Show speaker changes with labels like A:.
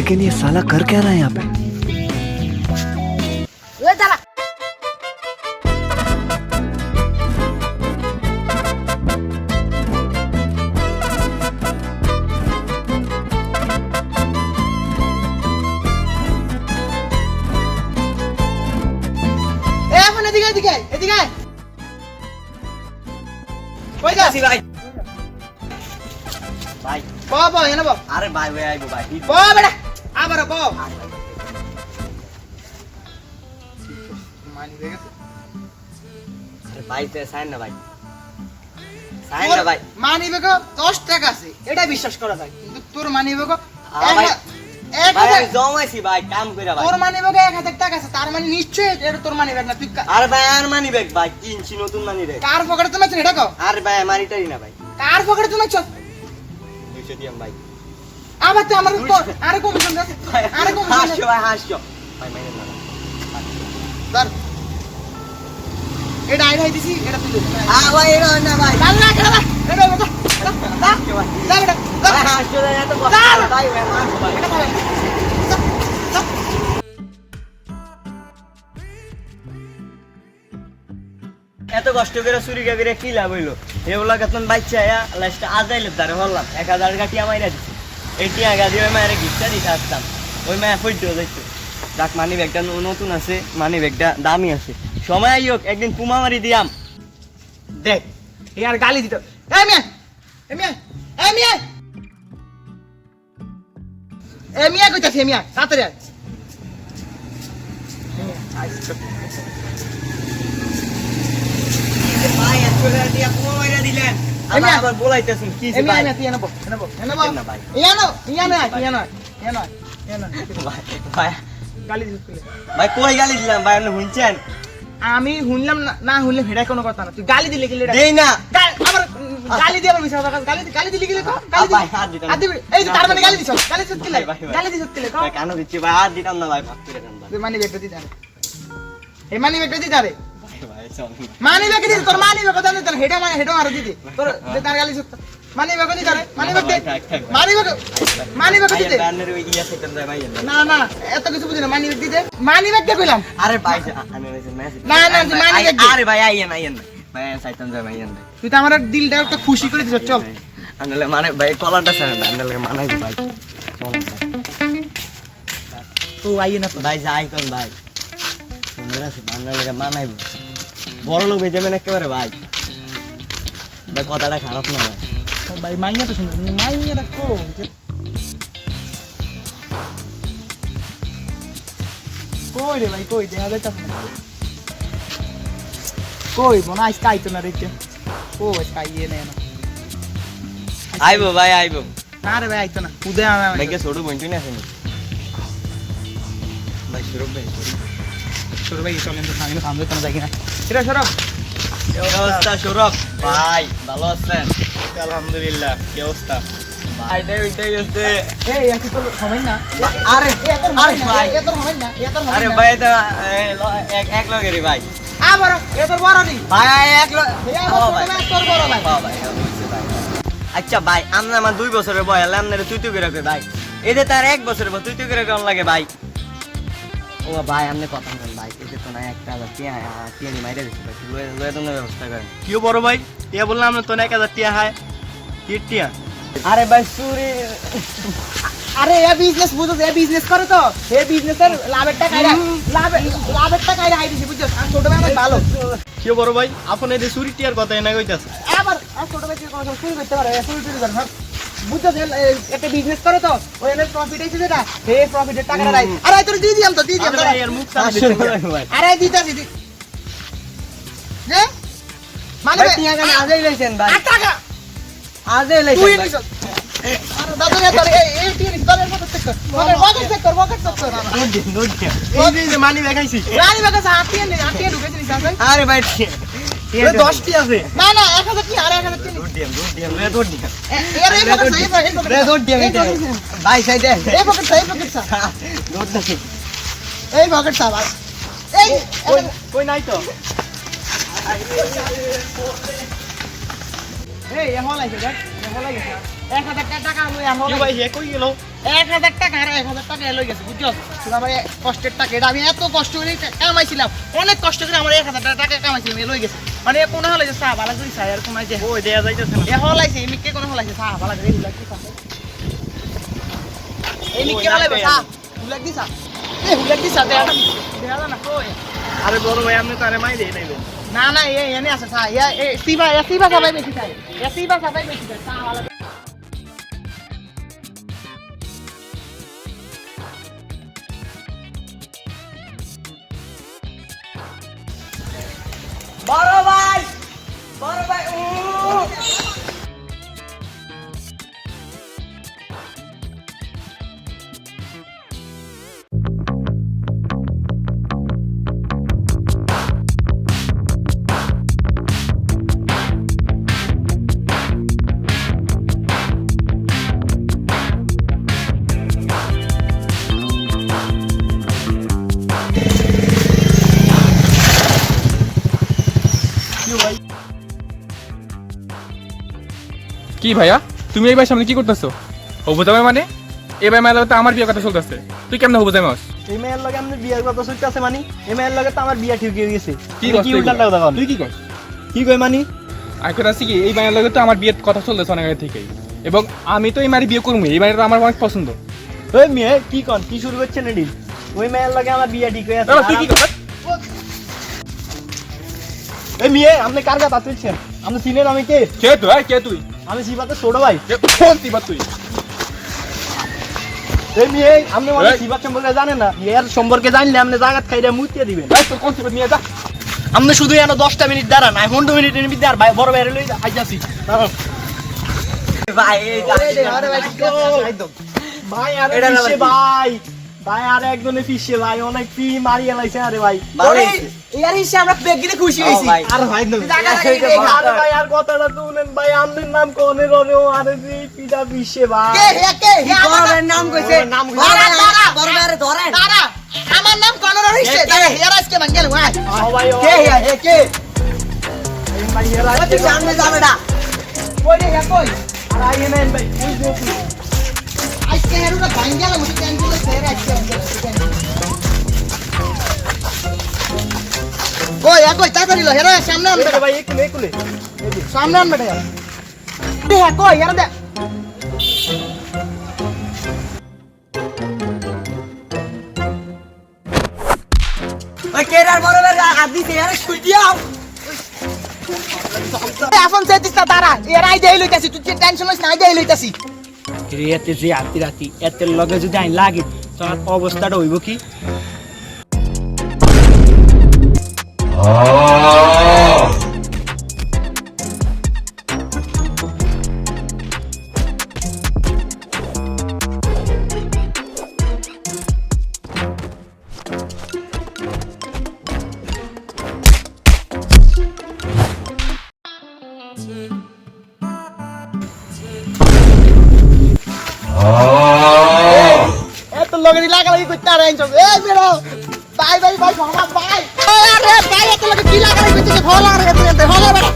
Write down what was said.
A: लेकिन ये साला कर क्या रहा है यहाँ पे?
B: ভাই
C: বাবা এনে বাবা
B: আরে ভাই ভাই আইবো ভাই
C: বাবা বেটা আবার বাবা মানি দেখে
B: আরে ভাই তে সাইন না ভাই সাইন না ভাই
C: মানি বেগো 10 টাকা আছে এটা বিশ্বাস করা যায় কিন্তু তোর মানি বেগো
B: ভাই ভাই জমাইছি ভাই কাম কইরা ভাই
C: তোর মানি বেগো 1000 টাকা আছে তার মানে নিশ্চয়ই এটা তোর মানি বেগ না তুই
B: আরে ভাই আর মানি ব্যাগ ভাই কিনছি নতুন মানি ব্যাগ
C: কার পকেটে তুমি এটা কও
B: আরে ভাই মানিটাই না ভাই
C: কার পকেটে তুমি চল
B: 200 দিয়াম ভাই
C: আবার তো আমার তো আরে কমিশন দে আরে কমিশন
B: হাসছো ভাই হাসছো ভাই মাইনে না
C: ধর এটা আই ভাই দিছি এটা তুই
B: ভাই এর না ভাই
C: কাল না খেলা এটা বাবা দা বেটা
B: ভাই হাসছো না এত ভাই ভাই মারছো ভাই এত কষ্ট করে চুরি করে কি লাভ হইলো এগুলা কেতন বাচ্চা লাস্টে আজাইলে দাঁড়ে হলাম 1000 টাকা টিয়া মাইরা দিছি এই টিয়া গাড়ি ওই মায়ের গিফটটা দিতে আসতাম ওই মায়ের ফইটেও যাইতো ডাক মানি ব্যাগটা নতুন আছে মানি ব্যাগটা দামি আছে সময় আইওক একদিন কুমা মারি দিয়াম
C: দেখ ইয়ার গালি দিত এই মিয়া এই মিয়া এই মিয়া এই মিয়া কইতাছি মিয়া তাড়াতাড়ি আয়
B: ভাই আসলে দিয়া কুমা মাইরা দিলেন আমি আবার বলাইতেছেন কি যে ভাই
C: ভাই এনো
B: না ভাই ভাই
C: গালি দিত
B: ভাই কই গালি দিলাম ভাই আপনি শুনছেন
C: আমি শুনলাম না শুনলে হেডা কোনো কথা না তুই গালি দিলে কি
B: দেই না
C: আবার গালি দিয়ে আবার মিছা কথা গালি দিলি কি গালি
B: ভাই হাত দিতাম
C: দিবি এই যে তার মানে গালি দিছ গালি দিছ কি গালি দিছ কি
B: ভাই কেন দিচ্ছি ভাই হাত দিতাম না ভাই ভাগ করে দেন ভাই
C: তুই মানি ব্যাগটা দি দাঁড়ে এই মানি ব্যাগটা দি দাঁড়ে
B: ভাই চল
C: মানি ব্যাগ দি তোর মানি ব্যাগ দাঁড়ে তোর হেডা মার দিদি তোর তার গালি দিছ মানি ব্যাগ দি দাঁড়ে মানি ব্যাগ দে মানি ব্যাগ দি দে
B: ব্যানের ওই ইয়া সেটান যায় ভাই
C: না না এত কিছু বুঝি না মানি ব্যাগ দি দে মানি ব্যাগ দে কইলাম
B: আরে ভাই আমি মেসেজ
C: না না মানি ব্যাগ দে
B: আরে ভাই আইয়েন ভাই সাইতান যায় ভাই
C: তুই তো আমার দিলটা একটা খুশি করে দিছ চল
B: আনলে মানে ভাই কলারটা ছাড়েন আনলে মানাই ভাই
C: তো আইয়ে না
B: ভাই যাই কোন ভাই মেরা সে বাংলা মানাই বড় লোক বেজে মানে একেবারে ভাই ভাই কথাটা খারাপ না ভাই
C: ভাই মাইয়া তো শুনো মাইয়া রাখো কই রে ভাই কই দেখা যাইতাছ না কই মনে আজকে আইতো না রেখে ও আজকে আইয়ে না
B: আইবো ভাই আইবো
C: না রে ভাই আইতো না উদয় আমি
B: ভাই কে ছোট বইন্টু না আসেনি ভাই শুরু ভাই
C: সর ভাই চলেন তো সামনে সামনে তো যাই না এটা সরব
B: কি অবস্থা সৌরভ ভাই ভালো আছেন আলহামদুলিল্লাহ কি অবস্থা ভাই ওইটাই হচ্ছে
C: এই একটু তো সময় না
B: আরে
C: আরে ভাই এত সময় না এত সময়
B: আরে ভাই তো এক লগেরই ভাই
C: আবার এত বড় নি
B: ভাই এক লগ ভাই
C: তোর বড় ভাই
B: ভাই আচ্ছা ভাই আমরা আমার 2 বছরের বয়স আপনারা তুই করে কই ভাই এদের তার 1 বছরের বয়স তুই করে কেমন লাগে ভাই ও ভাই আপনি কথা বলেন ভাই এদের তো না একটা টিয়া মাইরে দিচ্ছে ভাই লয়ে তো ব্যবস্থা করেন
D: কিও বড় ভাই টিয়া বললাম না তো 1000 টিয়া হয় কি টিয়া
B: আরে ভাই চুরি
C: আরে এ বিজনেস বুঝছ এ বিজনেস করে তো এ বিজনেসের লাভের টাকা লাভের টাকা আই দিছি বুঝছ আর ছোট ভাই আমার ভালো
D: কিও বড় ভাই আপনি এই চুরি টিয়ার কথা এনে কইতাছে
C: আবার আর ছোট ভাই কি কোনো চুরি করতে পারে চুরি টুরি করে না বুঝছ একটা বিজনেস করে তো ওই এর প্রফিট হইছে যেটা এই প্রফিটের টাকাটা রাই আরে তোর দিয়ে দিলাম তো দিয়ে দিলাম
D: আরে এর মুখ সারা দিতে
B: ভাই
C: আরে দিতাছি যে মানে
B: ভাই টিয়া গানে আজই লইছেন ভাই
C: 8 টাকা
B: আজই
C: তুই
B: লইছেন
C: নিছ আরে দাদু এ তোর এই টিনি তোর মত চেক কর মগজ চেক কর
D: এই যে মানি দেখাইছি
C: রানী বাগা আটিয়ে ঢুকেছিস নিছাস
B: আরে ভাই
D: এ 10 টি আছে
C: না না 1000 কি আরে 1000 কি
B: দৌড় দিয়াম রে দৌড় দিয়াম
C: এর এই পকেট
B: রে দৌড় দিয়াম এটা ভাই সাইডে
C: এই পকেট সা
B: দৌড় দিছি
C: এই পকেট সা ভাই এই
D: কই নাই তো
C: এই হল আইছে দেখ হল আইছে 1000 টাকা লই আর হল
D: কি ভাই হে কই গেল
C: 1000 টাকা আর 1000 টাকা লই গেছে বুঝছো শুধু আমার কষ্টের টাকা এটা আমি এত কষ্ট করে কামাইছিলাম অনেক কষ্ট করে আমার 1000 টাকা কামাইছিলাম লই গেছে মানে কোন হল আইছে চা ভালো করে চা আর কোন আইছে
D: ওই দেয়া যাইতেছে না
C: এ হল আইছে মিকে কোন হল আইছে চা ভালো করে এগুলা কি চা এই মিকে বলে চা হুলাক দিছা হুলাক দিছা দেয়া না কই
D: আরে বড় ভাই আপনি তো আরে মাই দেই নাই
C: না না এনে আছে চা এ সিবা সবাই বেশি খায় এ সিবা সবাই বেশি খায় চা ভালো
B: বড় ভাই
A: কি ভাইয়া তুমি এই ভাই সামনে কি করতেছো হবু জামাই মানে এই ভাই মেলা তো আমার বিয়ে কথা চলতেছে তুই কেমন হবু জামাই
D: এই মেয়ের লগে আমাদের বিয়ের কথা চলতেছে মানি এই মেয়ের লগে তো আমার বিয়া ঠিক হয়ে গেছে
A: কি
D: কি উল্টা কথা
A: তুই কি কর
D: কি কই মানি
A: এখন আসছি কি এই ভাইয়ের লগে তো আমার বিয়ের কথা চলতেছে অনেক আগে থেকেই এবং আমি তো এই মারি বিয়ে করবো এই বাড়িটা আমার অনেক পছন্দ
D: ওই মেয়ে কি কন কি শুরু করছেন এডি ওই মেয়ের লগে আমার বিয়া ঠিক হয়ে আছে
A: তুই কি কর
D: এই মেয়ে আপনি কার কথা তুলছেন আপনি চিনেন আমি কে
A: কে তুই
D: আমি শিবাতে ছোট ভাই
A: কোন দিবা তুই
D: এই মেয়ে আপনি মানে শিবার সম্পর্কে জানেন না এর সম্পর্কে জানলে আপনি জায়গাত খাইরা মুতিয়ে দিবেন
A: এই তো কোন দিবা নিয়ে যা
D: আপনি শুধু এনে 10টা মিনিট দাঁড়ান এখন 2 মিনিটের ভিতরে আর বড় বাইরে লই আইতাছি
B: ভাই এই
C: আরে ভাই ঠিক আছে একদম
D: ভাই আরে
B: এটা না
D: ফিশে
B: ভাই।
D: ভাই আরে একজনে ফিশে ভাই অনেক ফি মারিয়ে লাইছে আরে ভাই
B: ভালো
C: ওরে
B: হয়েছে।
C: ইয়ার হিসেবে আমরা বেগিনে খুশি
B: ও
C: হইছি
B: ভাই।
D: আরে ভাই একদম
C: জায়গা লাগে রে
D: আরে ভাই আর কথাটা শুনেন ভাই আমনের নাম কোনে রনে আরে জি পিটা ফিশে ভাই
C: কে হে
B: বড় ভাইয়ের নাম কইছে
D: ওর নাম
B: বড়
C: কইছে।
B: ভাই, বড় ভাইয়ের ধরেন
C: দাঁড়া আমার নাম কনর হইছে
B: কে?
C: দাঁড়া হেয়ার আজকে ভাঙ্গেল ভাই
D: ও ভাই ও
B: কে হে কে
D: এই ভাই এরা
B: তুই সামনে যাবে না
C: কই রে কই
D: আর আইয়ে নেন ভাই ওই যে তুই
C: আজকে হেরুটা ভাঙ্গেল মুই ক্যান্সেল করে আজকে কই কই তাড়াতাড়ি লো হেরা সামনে আন
D: এই ভাই একুলে
C: সামনে আন বেটা দে কই ইয়ার দে
B: ওই কেরার বড় ভাইয়ের হাত দিছে আরে শুই দিও
C: এখন সেদিস না দাঁড়া এর আই দেই লইতাছি তুই টেনশন লইস না আই দেই লইতাছি
B: রিয়াতে যে আতি রাতি এতের লগে যদি আইন লাগে তোমার অবস্থাটা হইব কি
C: এত লগেনি লাগালাগি করতে আর আইন এ বেরো বাই বাই বাই মামা বাই আরে ভাই এত লগে কি লাগালাগি করতে হল আর এত হল বেটা